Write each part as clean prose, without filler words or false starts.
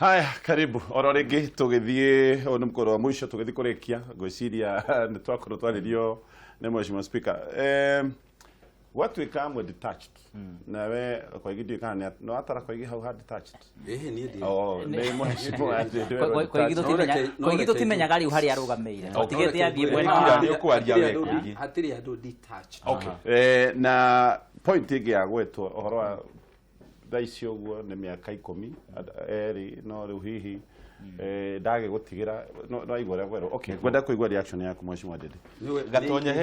Haya, karibu. Ororege tugithie onu mkoro wa mwisho tugithi kurekia gwiciria ni twakorwo twaririo ni mheshimiwa speaker. Watu ikamwe detached. Nawe kwa gidi kana no atara kwa gidi how hard detached. Ni ndi. Oh, ni mheshimiwa kwa gidi tumenyaga ri uhari arugameire. Tigete athie mwena ni kwaria we. Hatiri andu detached. Okay. Na point igi ya gwetwo ohoro wa thaicio guo ni miaka 10 eri no riu hihi ndage gutigira no igore gwero. Okay, gwenda kuigwa reaction yaku mheshimiwa Ndindi. Gatonya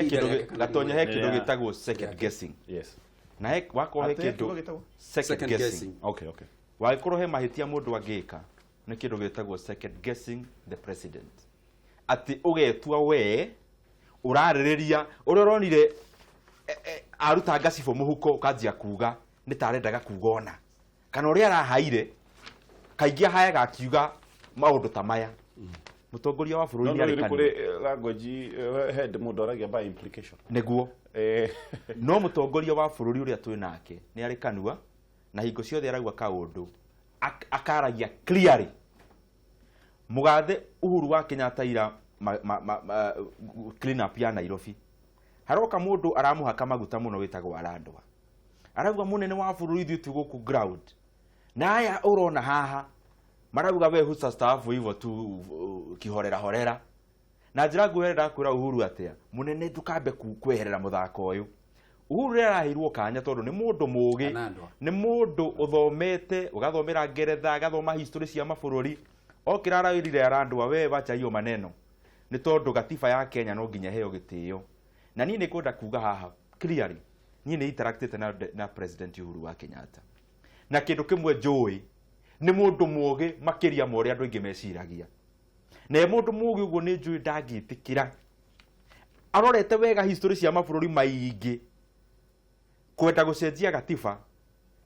he kindu gitagwo second guessing. Yes. Na he wako he kindu second guessing. Okay. Waikoro he mahitia mundu angika ni kindu gitagwo second guessing the president. Ati ugetua we uraririria uroronire aruta ngacifo muhuko ukanjia kuga ni tarendaga kugona kana uri arahaire kaingi hayaga akiuga maundu ta maya mutongoria wa bururi ni arikani kuri language head mundu aragia by implication neguo no mutongoria wa bururi uria twi nake ni arikanua na hingo ciothe aragwa kaundu akaragia clearly mugathe Uhuru wa Kenyatta ira clean up ya Nairobi haroka mundu aramuhaka maguta muno witagwa arandwa arauga munene wa bururi thitu guku ground na aya urona haha marauga we husa staff hivyo tu kihorera na njira ngwenda kwira Uhuru atia munene tukambe kweherera muthako uyu Uhuru arahirwo kanya tondu ni mundu mugi ni mundu uthomete ugathomera Ngeretha agathoma history cia mabururi okirara wirire arandwa we bachaio maneno ni tondu gatiba ya Kenya no nginya heo gitio na ni kwenda kuga haha clearly ni interacted na president Uhuru wa Kenyatta na kindu kimwe njui ni mundu mugi makiria mori andu ingi meciragia na mundu mugi uguo ni njui ndagitikira arorete wega history cia mabururi maingi kwenda gucenjia gatiba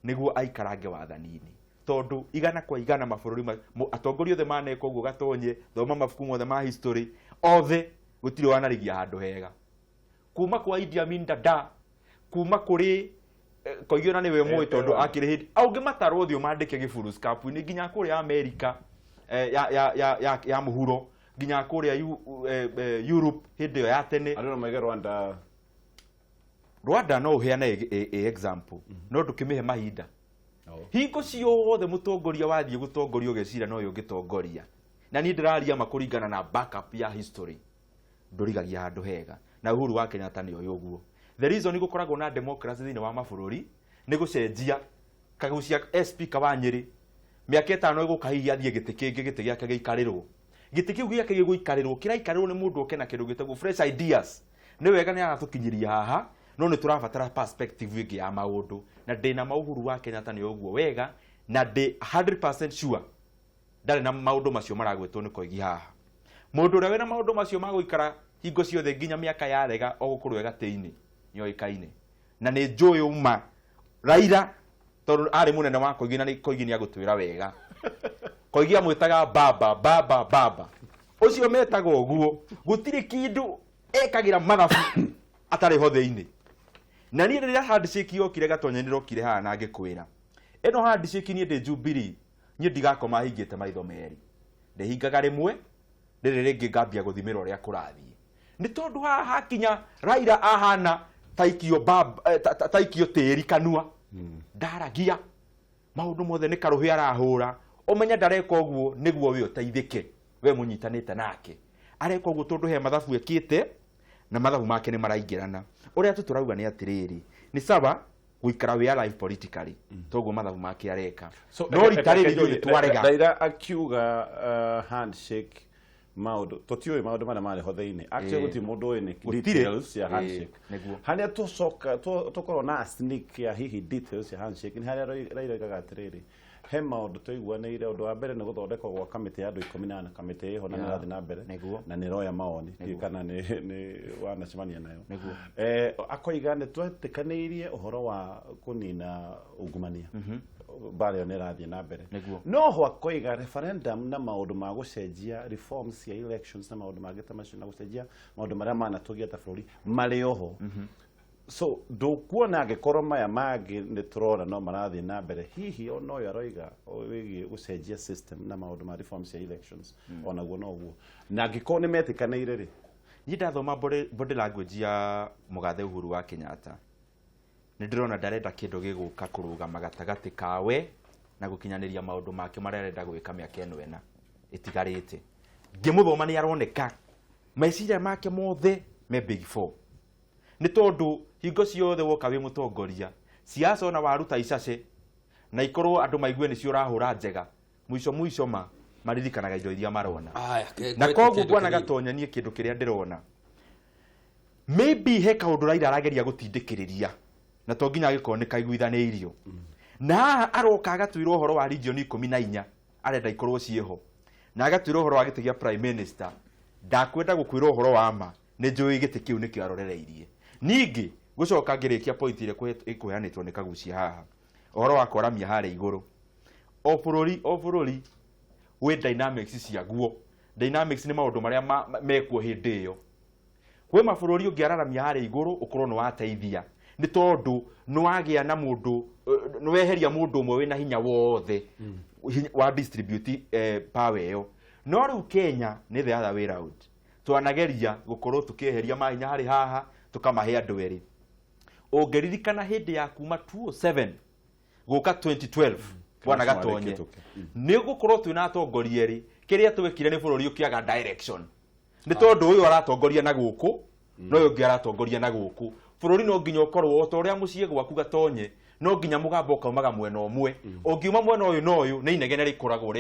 niguo aikarange wathanini tondu igana kwa igana mabururi atongoria othe maneka uguo gatonye thoma mabuku mothe ma history othe gutiri wanarigia handu hega kuma kwa Idi Amin Dada kuma kuri koigona ni we moyo tondu akiri hindi auge matarwo thio mandike gifurus cup ni nginya kuri America ya muhuro nginya kuri Europe hindi yo ya tene arino mege Rwanda no heana example no ndukimihe mahinda hingo ciothe mutongoria wathie gutongoria ugecira no ungitongoria na ni ndiraria makuringana na backup ya history ndurigagia handu hega na Uhuru wa Kenyatta ni oyo. The reason niko koragwo na democracy thini wa mabururi ni gucenjia kagucia speaker wa Nyeri miaka 5 igukahia thie giti kingi giti giake giikarirwo giti kiu giake giguikarirwo kiraikarirwo ni mundu okena kindu gitagwo fresh ideas ni wega ni aratukinyiria haha no ni turabatara perspective ingi ya maundu na ndina Uhuru wa Kenyatta ni oguo wega na ndi 100% sure ndari na maundu macio maragwetwo ni koigi haha mundu ria wena maundu macio maguikara hingo ciothe nginya miaka yarega ogukorwo gatini nyoikaine na ni njui uma Raila tondu ari munene wa koigi na ni koigi ni agutwira wega koigi amwitaga baba ucio metaga oguo gutiri kindu ekagira mathabu atari ho theini na ni rira handshake yokire Gatonya nirokire haha na ngikwira eno handshake ni ndi Jubilee ni ndigakoma hingite maitho meri ndihingaga rimwe riri ringi ngambia guthimira uria kurathie ni tondu haha kinya Raila ahana taikio tiri kanua ndaragia maundu mothe ni karuhi arahura umenya ndareka oguo niguo we uteithike we munyitanite nake areka oguo tondu he mathabu ekite na mathabu make ni maraingirana uria tuturauga ni atiriri ni sawa guikara we alive politically toguo mathabu make areka no ritariri ni twarega Raila akiuga handshake maundu totiwe maundu mana mari hotheini actually guti mundu ene details ya handshake hania tucoka tukorwo na sneak ya hihi details ya handshake ni haria Raila gagatiriri he maundu tuiguanire undu wa mbere ni guthondekwo gwa kamiti ya andu 18 kamiti iho na nirathi na mbere na ni roya maoni kana ni wanacemania nayo akoiga ni twetikaniirie uhoro wa kunina ungumania bare ne rathie na mbere no ho akoiga referendum na maundu ma gucenjia reforms ya elections na maundu magita macio na gucenjia maundu maria manatugia ta bururi mari oho so ndukuona angikorwo maya mangi ni turona no marathi na mbere hihi ono yo aroiga wigi ucenjia system na maundu ma reforms ya elections ona guo no guo na angĩkorwo nĩ metĩkanĩire rĩ ni ndathoma body language ya Mugathe Uhuru wa Kenyatta ni ndirona ndarenda kindu giguka kurugama gatagati kawe na gukinyaniria maundu make maria arenda gwika miaka eno ena itigarite ngimuthoma ni aroneka meciria make mothe me big four ni tondu hingo ciothe woka wi mutongoria siasa ona waruta icace na ikorwo andu maigue ni cio urahura njega mwico ma maririkanaga indo iria marona na koguo bwana Gatonya nie kindu kiria ndirona maybe he kaundu Raila arageria gutindikiriria na to nginya gikoneka iguithanĩirio na aroka agatwirwo horo wa region 14 arenda ikorwo cieho na agatwirwo horo wa gĩtĩ gĩa prime minister ndakwenda gukwirwo horo wa ma nĩ njũĩ gĩtĩ kĩu nĩ kĩo arorereirie ningĩ gucoka ngĩrĩkia point ile ikuheanĩtwo nĩ Kagucia haha horo wa kũramia harĩa igũrũ o bũrũri we dynamics ciaguo dynamics nĩ maũndũ marĩa mekuo hĩndĩ ĩyo we mabũrũri ũngĩararamia harĩa igũrũ ũkorwo nĩ wateithia ni tondu nwagia na mundu nweheria mundu umwe wina hinya wothe wa distribute power yo no riu Kenya ni the other way round twanageria gukorwo tukieheria mahinya hari haha tukamahe andu eri ungeririkana hindi ya kuma 2007 guka 2012 bwana Gatonye ni gukorwo twina atongoria eri kiria twekire ni bururi ukiaga direction ni tondu uyu aratongoria na guku no uyu ngi aratongoria na guku bururi no nginya ukorwo o toria mucie gwaku Gatonye no nginya mugambo kaumaga mwena omwe ungiuma mwena uyu no uyu ni inegene rikoragwo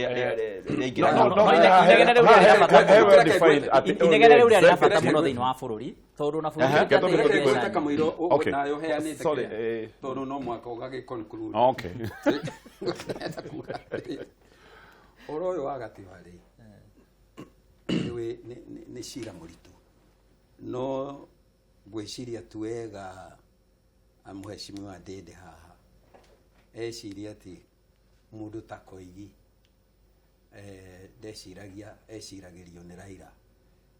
inegene riu ria rafata muno thiini wa bururi tondu na bururi kamwiro nayo heanite tondu no mwaka ugagikonclude okay oro uyu wa gatiba ri ni cira muritu no gwiciria tuwega amuheshimiwa Ndindi haha eciria ati mundu ta Koigi eciragirio ni Raila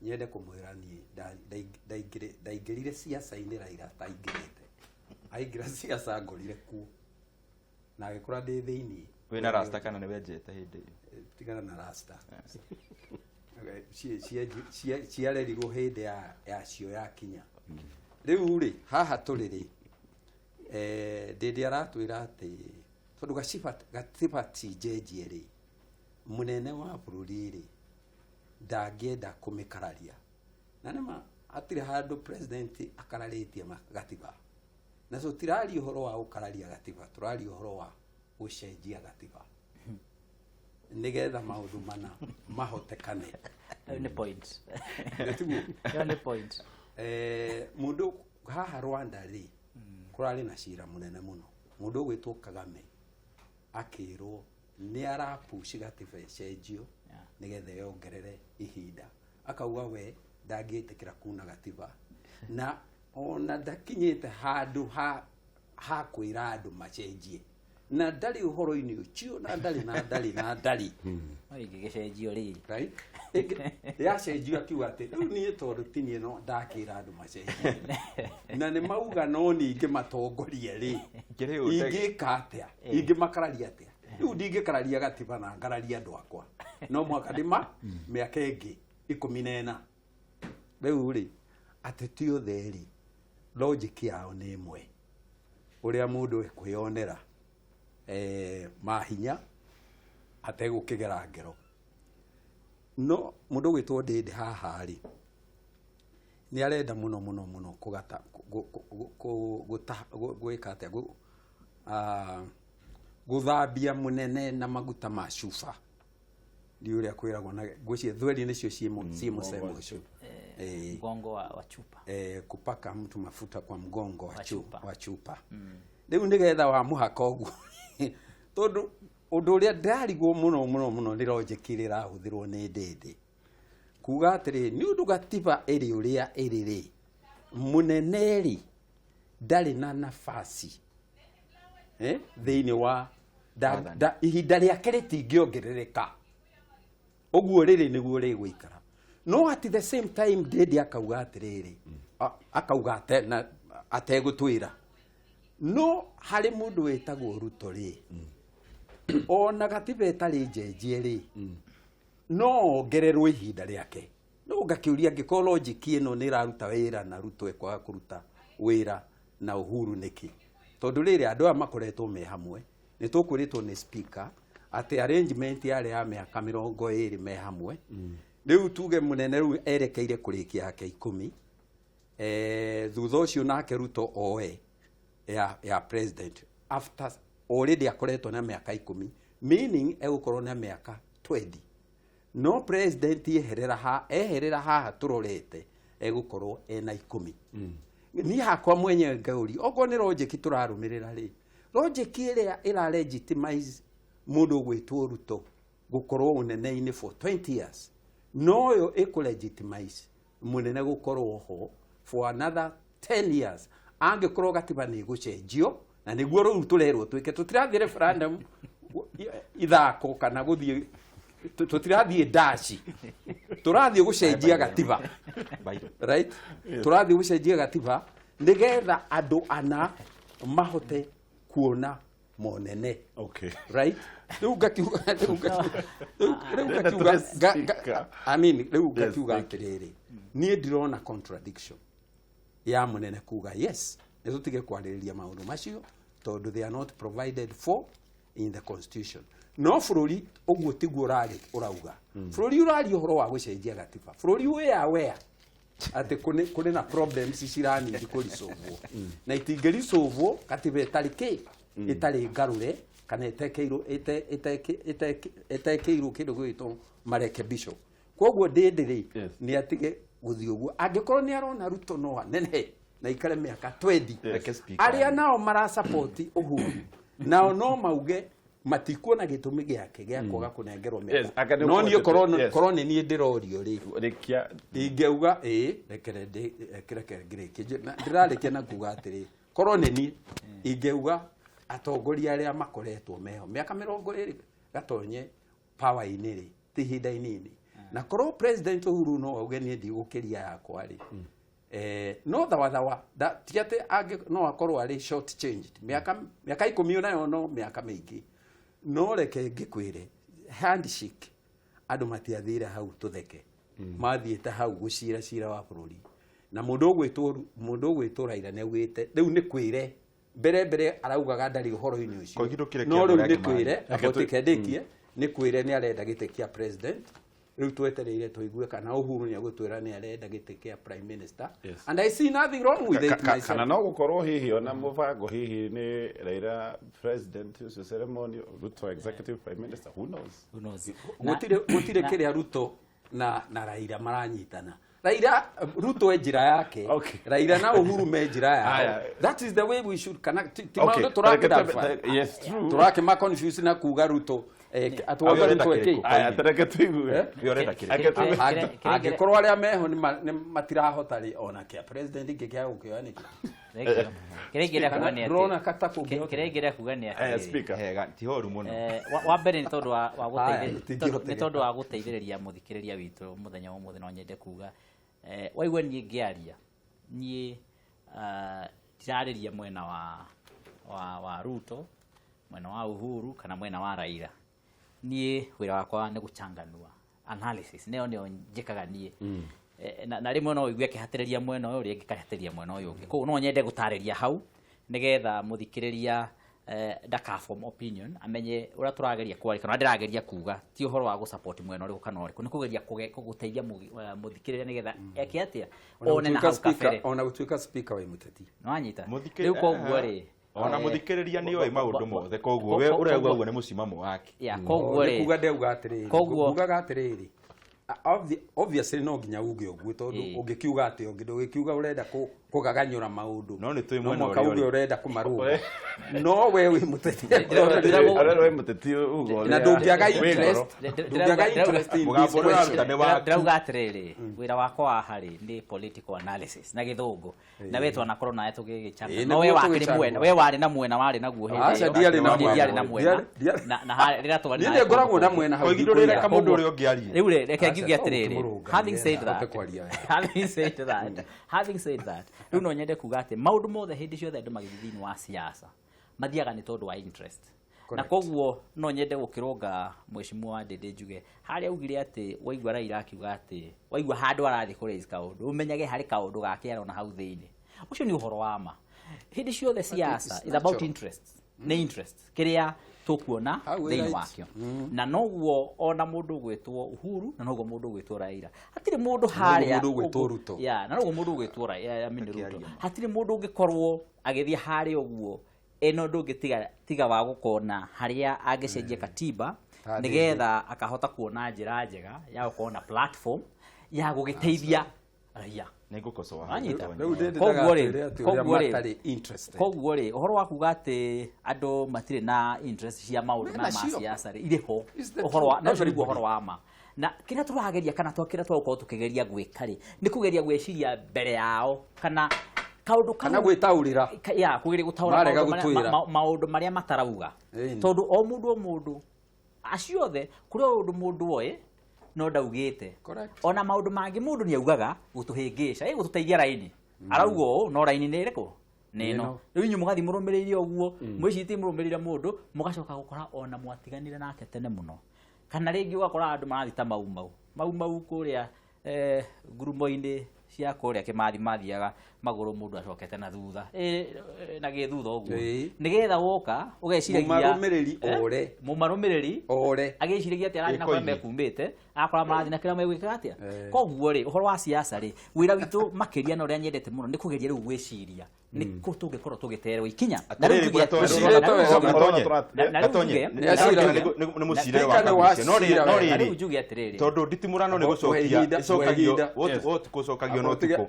nyende kumwira ni ndaingirire siasa-ini Raila taingirite aingira siasa ngorire ku na agikora ndi thiini wina rasta kana ni wenjete hindi tigana na rasta ciarerirwo hindi ya cio ya kinya riu ri haha turi ri Ndindi aratwira ati tondu gatiba tijenjie ri munene wa bururi ri ndangienda kumikararia na nima atire handu president akararitie gatiba na so tirari uhoro wa ukararia gatiba turari uhoro wa gucenjia gatiba nigetha maundu mana mahotekane ni point ni point mundu haha Rwanda ri kurari na cira munene muno mundu gwitwo Kagame akirwo ni arapushi gatiba cenjio nigetha yongerere ihinda akauga we ndangitikira kuna gatiba na ona ndakinyite handu ha kwira andu macenjie na ndari uhoro-ini ucio na ndari gicenjio ri right ya cenjio akiuga ati riu nie tondu tinie no ndakira andu macenjie na ni mauga no ningi matongorie ri ingika atia ingimakararia atia riu ndingikararia gatiba na ngararia andu akwa no mwaka ndima miaka ingi 14 riu ri ateti othe ri logic yao ni imwe uria mundu ekwionera mahinya ategukigera ngero no mundu gwitwo Ndindi haha ri ni arenda muno kugata gwika atia guthambia munene na maguta ma cuba ndi uria kwiragwo na gwicie thweri nicio ciimo ucio mgongo wa chupa kupaka mtu mafuta kwa mgongo wa chupa riu nigetha wa muhaka ogu tondu undu uria ndarigwo muno ni logic iri rahuthirwo ni Ndindi kuga atiri ni undu gatiba iri uria iri ri muneneri ndari na nafasi thiini wa ihinda riake ritingiongerereka uguo riri niguo rigwikara no at the same time Ndindi akauga atiriri akauga tena ategutwira no hari mundu wetagwo Ruto ri ona gatiba etari njenjie ri no ongererwo ihinda riake no ngakiuria ngiko logic ino ni raruta wira na Ruto ekwaga kuruta wira na Uhuru niki tondu riri andu aya makoretwo me hamwe ni tukuritwo ni speaker ati arrangement yale ya miaka 20 me hamwe riu tuge munene riu erekeire kurikia yake 10 thutha ucio nake Ruto oe ya president after already akoretwo na miaka 10 meaning egukorwo na miaka 20 no president eherera haha turorete egukorwo ena 10 ni hakwa mwenye ngauri ogo ni logic turarumirira ri logic iria ira legitimize mundu gwitwo Ruto gukorwo unene-ini for 20 years no yo legitimize munene gukorwo ho for another 10 years angikorwo gatiba ni gucenjio na niguo riu turerwo twike tutirathie referendum ithako kana guthie tutirathie dashi turathie gucenjia gatiba right turathie gucenjia gatiba nigetha andu ana mahote kuona monene okay right riu ngakiuga I mean riu ngakiuga atiriri nie ndirona contradiction ya munene kuga yes nitutige kwaririria maundu macio tondu they are not provided for in the constitution no bururi uguo tiguo urauga bururi urari uhoro wa gucenjia gatiba bururi we aware ati kuni na problems cirani ndikurisolvo na itingerisolvo gatiba itari ngarure kana etekeirwo kindu gwito marekebisho koguo ndindiri ni atige guthii uguo angikorwo ni arona Ruto no anene na ikare miaka 20 aria nao mara support Uhuru nao no mauge matikuona gitumi giake gia kwaga kunengerwo miaka no ni korone ni ndirorio ri rekia ingeuga rekere ndirarikia na kuga atiri korone ni ingeuga atongoria aria makoretwo meho miaka 20 gatonye power iniri tihinda inini na korwo president Uhuru no auge ni ndigukiria yakwa ri no thawa tiate no akorwo ari short changed miaka 10 nayo no miaka mingi no reke ngikwire handshake andu matiathire hau tutheke mathiete hau gucira wa bururi na mundu gwitwo Raila ne gwite riu ni kwire mbere araugaga ndari uhoro-ini ucio no riu ni kwire abotikendekie ni kwire ni arenda gite kia president riu twetereire tuigue kana Uhuru ni agutwira ni arenda gite kia prime minister and I see nothing wrong with it kana no gukorwo hihi ona mubango hihi ni Raila president ucio ceremony Ruto executive prime minister who knows gutire kiria Ruto na Raila maranyitana Raila Ruto njira yake Raila na Uhuru me njira yao that is the way we should connect timaundo turakida yes true turakima confuse na kuga Ruto atuwaga Ruto eki atareke tuigue yorenda kire agikorwo aria meho ni matirahota ri ona kia president ngikia gukioa niki kiregira kugania rona kata kugio kiregira kugania speaker hega ti horu muno wa mbere ni tondu wa guteithiriria muthikiriria witu muthenya umuthe no nyende kuga waigwe ni ngiaria ni tirariria mwena wa Ruto mwena wa Uhuru kana mwena wa Raila nie wira wakwa ni guchanganua analysis neo njikaga nie na rimwe no igwe kihatiriria mwena uyu ringi kihatiriria mwena uyu ungi ko no nyende gutariria hau nigetha muthikiriria ndakaform opinion amenye ura turageria kwari kana ndirageria kuga ti uhoro wa gusupport mwena uri kana uri kugeria kuguteithia muthikiriria nigetha ekiatia one na hau kafere ona gutuika speaker wa muteti no anyita riu koguo ri ona muthikiriria ni oi maundu mothe koguo we uregwa uguo ni musimamo wake ya koguo ri kuga ndeuga atiriri kuga atiriri obviously no nginya uge uguo tondu ungikiuga ati ungikiuga urenda kugaganyura maundu no ni twi mwena uri urenda kumaruga no we wi muteti we muteti ugo na ndungiaga interest mugambo uraruta ni wa ndauga atiriri wira wakwa hari ni political analysis na githungu na wetu anakorwo nae tugigichanga no we wakiri mwena we wari na mwena wari naguo hindi ndiari na mwena na rira twari ni ngoragwo na mwena hau igidurire ka mundu uri ongiaria riu reke ngiugia atiriri having said that riu no nyende kuga ati maundu mothe hindi ciothe andu magithithini wa siasa mathiaga ni tondu wa interest. Na koguo no nyende gukironga mheshimiwa Ndindi njuge haria ugire ati waigua Raila akiuga ati waigua handu arathi ku raise kaundu umenyage hari kaundu gake arona hau thiini ucio ni uhoro wa ma. Hindi ciothe siasa is about interest. Ni interest kiria tukuona thiini wakio na noguo ona mundu gwitwo Uhuru na noguo mundu gwitwo Raila hatire mundu haria mundu gwitwo Ruto na noguo mundu gwitwo Raila Ruto hatire mundu ungikorwo agithia haria uguo eno ndungitiga tiga wa gukona haria agicenjia katiba nigetha akahota kuona njira njega ya gukona platform ya gugiteithia raia nigukosoa koguo ri uhoro wa kuga ati andu matire na interest cia maundu ma siasa ri iriho uhoro wa no cyo uhoro wa ma na kina turageria kana twakira twagukorwo tukigeria gwika ri ni kugeria gwiciria mbere yao kana kaundu kana gwitaurira ya kugeria gutaura maundu maria matarauga tondu o mundu aciothe kuri undu mundu oe no ndaugite ona maundu mangi mundu ni augaga gutuhingisha gututeithia raini araugo no raini ni iriku nino riu nyu mugathi murumiririe oguo mwiciti murumiririe mundu mugacoka gukora ona mwatiganire nake tene muno kana ringi ugakora andu marathita mau kuria ngurumo-ini cia kuria kimathi mathiaga maguru mundu acokete na thutha na githutha oguo nigetha woka ugeciragia mumarumiriri ore ageciragia ati arani na kwa mekumbite akora marathi na kira megwika atia koguo ri uhoro wa siasa ri wira witu makiria na uria nyendete muno ni kugeria riu gwiciria ni kutugikorwo tugiterwo ikinya na riu tugia ni musire wa no riri ujuge atiriri tondu Nditimurano ni gucokia icokagio gucokagio no tuko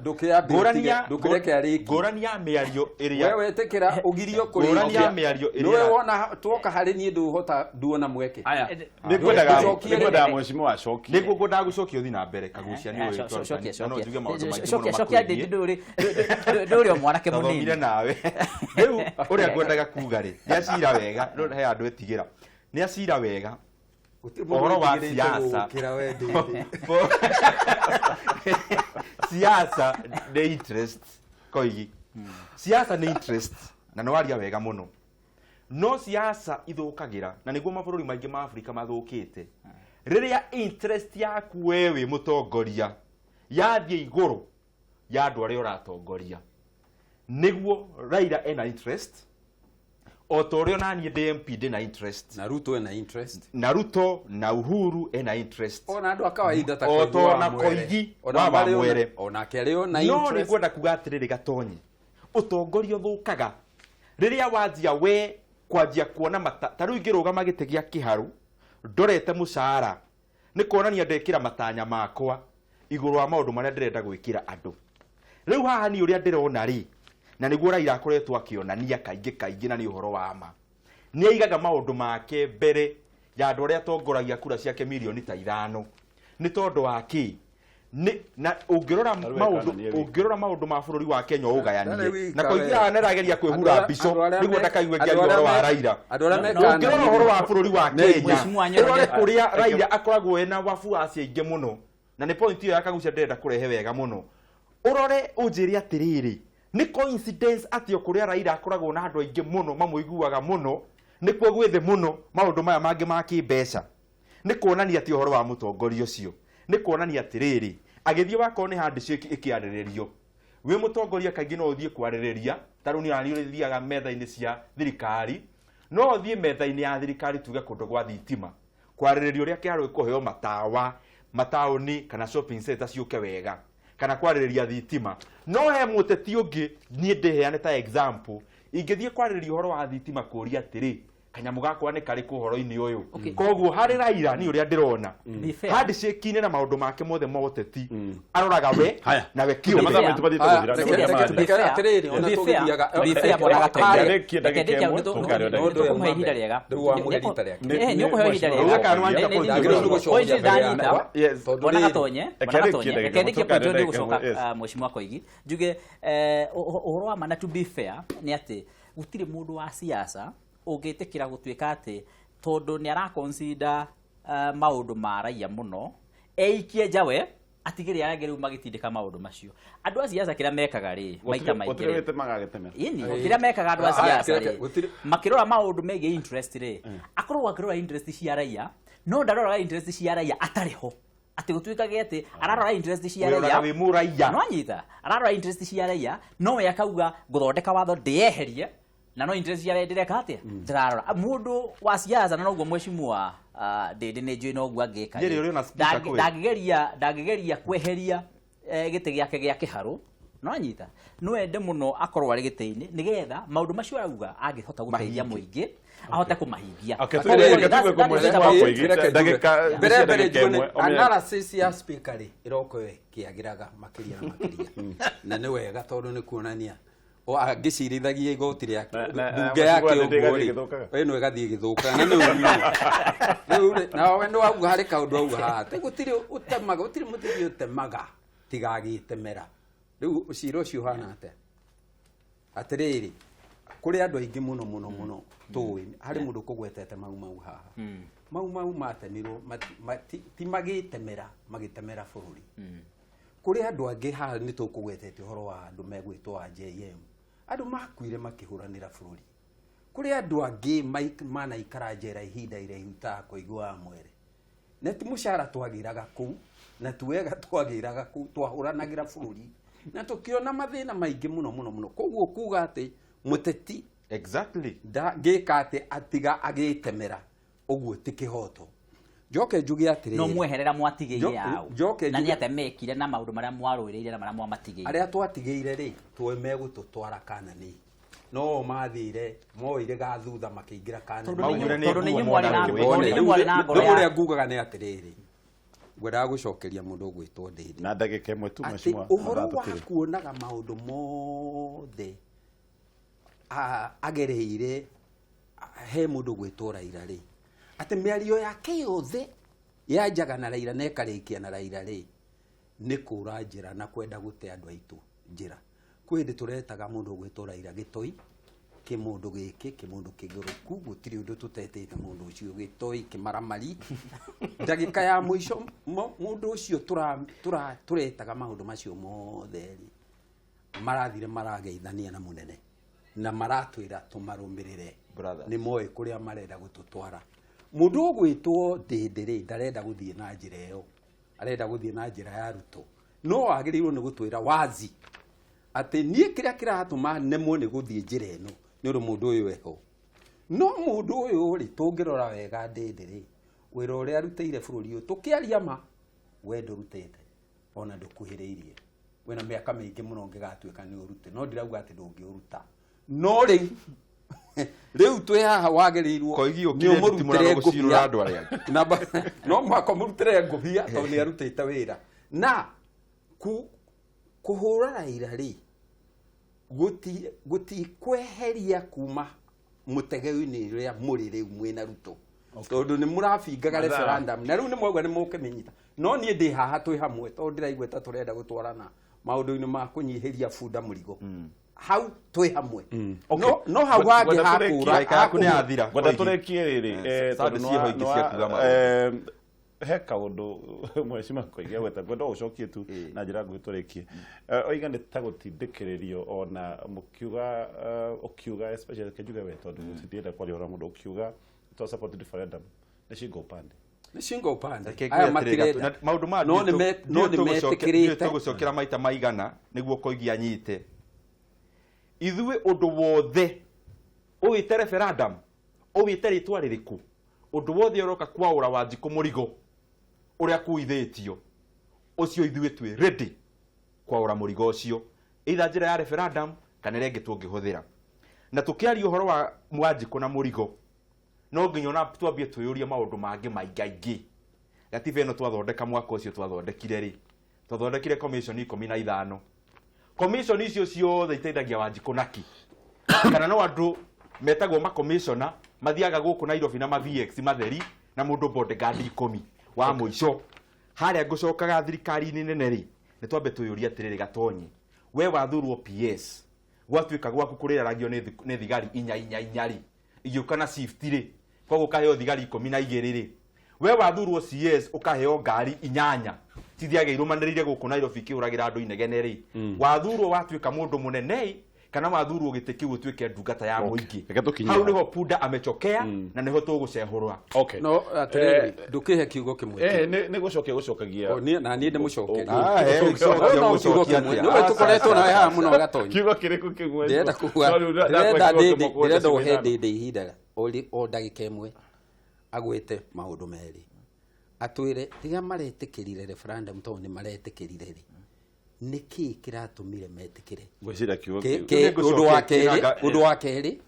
gorania miario iria wewe tekera ugirio kuri gorania miario iria niwe wona twoka hari ni nduhota nduona mweke aya nigwendaga mheshimiwa acoki niguo ngwendaga gucokia uthi na mbere kagucia ni wewe no njuge maundu maingi cokia nduri o mwanake munini thomire nawe riu uria ngwendaga kuga ri ni acira wega no he andu etigira ni acira wega uhoro wa siasa siasa ni interest koigi siasa ni interest na no aria wega muno no siasa ithukagira na niguo mabũrũri maingi ma Afrika mathukite riria interest yaku wewe mutongoria yathie iguru ya andu aria uratongoria niguo Raila ena interest otorio nani DMP ndina interest na Ruto ena interest na Ruto na Uhuru ena interest ona andu akawaida ta kwa na koigi wa mwere ona keleo na interest no ni kwenda kuga atiriri gatonyi utongorio thukaga riria wanjia we kwanjia kuona mata taru ingirugama gitegia kiharu ndorete mucara ni kuonania ndekira matanya makwa iguru wa maundu maria ndirenda gwikira andu riu haha ni uria ndirona ri na niguo Raila akoretwo akionania kaingi na ni uhoro wa ma ni aigaga maundu make mbere ya andu aria tongoragia kura ciake milioni ta 5 ni tondu wa ki ni na ungirora maundu ma bururi wa Kenya ugayanie na koigira nerageria kwihura mbico niguo ndakaigue ngia uhoro wa Raila ungirora uhoro wa bururi wa Kenya urore kuria Raila akoragwo ena wafuasi aingi muno na ni point iyo yakagucia ndenda kurehe wega muno urore unjiri atiriri ni coincidence atio kuria Raila akoragwo na andu aingi muno mamuiguaga muno ni kuo gwithe muno maundu maya mangi ma kimbeca ni kuonania ati uhoro wa mutongoria ucio ni kuonania atiriri agithio wako ni handshake ikiariririo wi mutongoria kaingi no uthie kwaririria taru ni ariririaga metha-ini cia thirikari no uthie metha-ini ya thirikari tuge kundu gwa thitima kwariririo uria kiarwe kuheo mataoni kana shopping center ciuke wega kana kwaririria thitima no he muteti ungi ni ndiheane ta example ingithie kwaririria uhoro wa thitima kuria atiri kanyamu gakwa ni kari ku horo-ini uyu koguo hari Raila ni uria ndirona handshake ine na maundu make mothe moteti aroraga we na we kio mheshimiwa Koigi njuge uhoro wa mana to be fair ni ati gutire mundu wa siasa ugitikira gutwika ati tondu ni ara consider maundu ma raia muno eikie jawe atigire arage riu magitindika maundu macio andu a siasa kira mekaga ri maita maingĩ otirete magagetemera ini kira mekaga andu a siasa ri makirora maundu megie interest ri akorwo akirora interest cia raia no ndarora interest cia raia atariho ati gutuikage ati ararora interest cia raia wi muraia no anyita ararora interest cia raia no we akauga guthondeka watho ndieherie na no interest cia raia ndireka atia ndirarora mundu wa siasa na noguo mweshimua ndindi ni njui no gwa ngika ndagigeria kweheria gite giake gia kiharu no anyita no ende muno akorwo ari gite-ini nigetha maundu macio arauga angihota guteithia muingi ahote kumahingia analysis ya speaker ri iroko kiagiraga makiria na makiria na ni wega tondu ni kuonania o agicirithagia igoti ria bunge yake ogori eno igathie githuka na ni na wendo wauga hari kaundu auga ha tegutiri utemaga utiri mutithio utemaga tigagitemera riu ucira ucio hana ate atiriri kuri andu aingi muno tuwi hari mundu kugwetete mau haha mau matemirwo ti magitemera bururi kuri andu angi ha ni tukugwetete horo wa andu megwitwa JM andu makuire makihuranira bururi kuri andu angi mana ikara njera ihinda iraihu ta kuigua mwere na ti mushara twagiraga ku na tuwega twagiraga ku twahuranagira bururi na tukiona mathina maingi muno koguo kuga ati muteti exactly da gikate atiga agitemera uguo tikihoto joke njugi atiri no mweherera mwatigeire yao na ni atemekire na maundu maria mwaruireire na maria mwamatigeire aria twatigeire ri twe megututwara kanani no mathire moire ga thutha makiingira kanani tondu ni nyumwari na ngoro ya ngugaga ni atiriri gwera gucokeria mundu gwitwo ndindi na ndagika imwe tu mashimwa uhoro wa kuonaga maundu mothe agereire he mundu gwitwo Raila ri ati miario yake yothe yajaga na Raila na ekarikia na Raila ri ni kura njira na kwenda gute andu aitu njira kwindi turetaga mundu gwitwo Raila gitoi ki mundu giki ki mundu kiguruku gutiri undu tutetete mundu ucio gitoi kimaramari ndagika ya muico mundu ucio turetaga maundu macio mothe ri marathire marageithania na munene na maratwira tumarumirire ni moe kuria marenda gututwara mundu ugwitwo ndindiri ndarenda guthie na njira iyo arenda guthie na njira ya ruto no agirirwo ni gutwira wazi ati nie kiria kiratuma nemwo ni guthie njira ino ni ru mundu uyu eho no mundu uyu ri tungirora wega ndindiri wira uria arutire bururi uyu tukiaria ma we ndurutite ona ndukuhiriirie wena miaka mingi muno ngigatuika ni urute no ndirauga ati ndungiuruta no riu twi haha wagerirwo koigio kire Nditimurano gucirura andu aria no mwako murutire ngubia to ni arutite wira na kuhura Raila ri guti kweheria kuma mutegeu-ini ria muri riu mwina ruto tondu ni murabingaga referendum na riu ni mwauga ni mukimenyita no nie ndi haha twi hamwe tondu ndiraigua ta turenda gutwarana maundu-ini ma kunyihiria bunda murigo hau twi hamwe no hau wage hakura yaku ni athira gwenda turekie riri tondu no hoingi kuga ma he kaundu mweshima koigia gweta gwenda ucokie tu na njira gwiturekie oiga ni ta gutindikiririo ona mukiuga ukiuga especially kejuga we tondu gutienda kwariora mundu ukiuga to support referendum ni shingo upande ni shingo upande aya matireda maundu ma no ni metikirite tugucokera maita maigana niguo koigia nyite ithuĩ ũndũ wothe ũwĩte referendum ũwĩte rĩtwa rĩrĩkũ ũndũ wothe ũroka kwaũra Wanjikũ mũrigo ũrĩa kuithĩtio ũcio ithuĩ twĩ ready kwaũra mũrigo ũcio either njĩra ya referendum kana rĩngĩ tũngĩhũthĩra na tũkĩaria ũhoro wa Wanjikũ na mũrigo no nginya ona twambie twĩyũrie maũndũ mangĩ maingĩ gatiba ĩno twathondeka mwaka ũcio twathondekire rĩ twathondekire commission 15 commission icio ciothe iteithagia Wanjikũ naki kana no andu metagwo ma commissioner mathiaga guku Nairobi na ma VX matheri na mundu bodyguard 10 wa muico haria ngucokaga thirikari-ini nene ri ni twambe tuyuria atiriri gatonyi we wathurwo PS gwatuika gwaku kuriraragio ni thigari inya ri igiuka na shift ri kwa gukaheo thigari 12 ri we wathurwo CS ukaheo ngari 8 tithiage irumanirire guku Nairobi kiuragira andu inegene ri wathurwo watuika mundu munene kana wathurwo gite kiu tuike ndungata ya muingi hau niho punda amechokea na niho tugucehurwa no atiri ndukihe kiugo kimwe ni gucokagia na ni ndimucokeria no tukoretwo nawe haha muno gatonyi kiugo kiriku kimwe ndenda kuga ndenda uhende ihinda o ndagika imwe agwite maundu meri atwire riga maretikirire referendum to ni maretikirire ri niki kiratumire metikire gwicira kiugo undu wa keri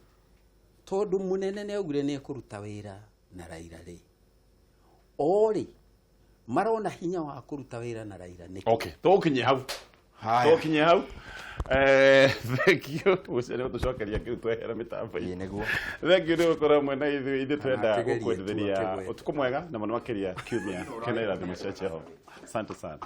tondu munene ne augire ni kuruta wira na Raila ri ori marona hinya wa kuruta wira na Raila niki tokinye hau thank you usere tucokeria kiu twehera mitambo-ini neguo thank you ni gukora mwena ithuĩ twenda gũkwenderia ũtukũ mwega na mũno makĩria kiumia kena irathimo cia Jehova asante sana